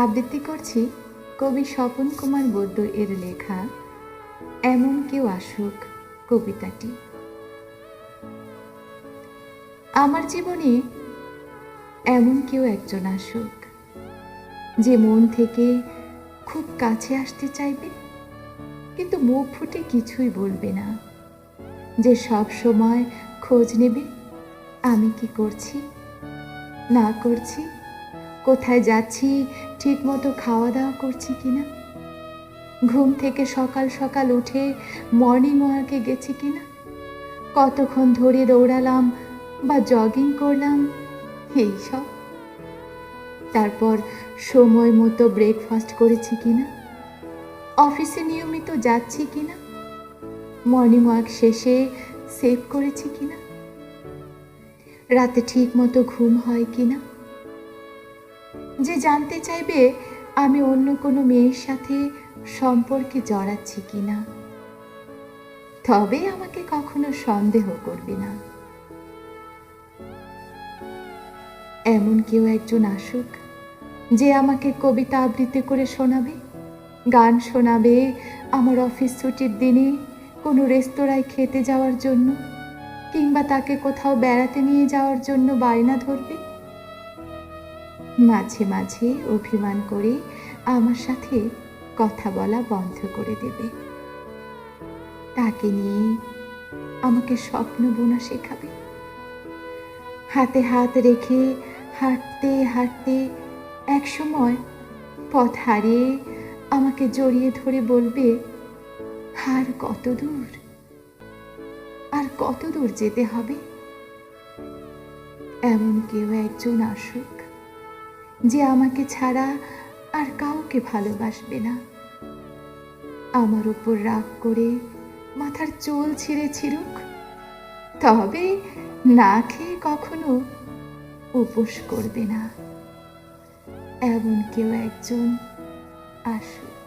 আবৃত্তি করছি কবি স্বপন কুমার বৈদ্য এর লেখা এমন কেউ আসুক কবিতাটি। আমার জীবনে এমন কেউ একজন আসুক, যে মন থেকে খুব কাছে আসতে চাইবে, কিন্তু মুখ ফুটে কিছুই বলবে না, যে সব সময় খোঁজ নেবে আমি কি করছি না করছি, কোথায় যাচ্ছি, ঠিক মতো খাওয়া দাওয়া করছি কিনা, ঘুম থেকে সকাল সকাল উঠে মর্নিং ওয়াকে গেছি কিনা, কতক্ষণ ধরে দৌড়ালাম বা জগিং করলাম, এইসব। তারপর সময় মতো ব্রেকফাস্ট করেছি কিনা, অফিসে নিয়মিত যাচ্ছি কিনা, মর্নিং ওয়াক শেষে সেভ করেছি কিনা, রাতে ঠিক মতো ঘুম হয় কিনা, যে জানতে চাইবে আমি অন্য কোনো মেয়ের সাথে সম্পর্কে জড়াচ্ছি কিনা, তবে আমাকে কখনো সন্দেহ করবে না। এমন কেউ একজন আসুক, যে আমাকে কবিতা আবৃত্তি করে শোনাবে, গান শোনাবে, আমার অফিস ছুটির দিনে কোনো রেস্তোরাঁয় খেতে যাওয়ার জন্য, কিংবা তাকে কোথাও বেড়াতে নিয়ে যাওয়ার জন্য বায়না ধরবে, মাঝে মাঝে অভিমান করে আমার সাথে কথা বলা বন্ধ করে দেবে, তাকে নিয়ে আমাকে স্বপ্ন বোনা শেখাবে, হাতে হাত রেখে হাঁটতে হাঁটতে একসময় পথ হারিয়ে আমাকে জড়িয়ে ধরে বলবে, আর কত দূর, আর কত দূর যেতে হবে। এমন কেউ একজন আসুক, যে আমাকে ছাড়া আর কাউকে ভালোবাসবে না, আমার উপর রাগ করে মাথার চুল ছিঁড়ে ছিঁড়ুক, তবে না খেয়ে কখনো উপোস করবে না। এমন কেউ একজন আসুক।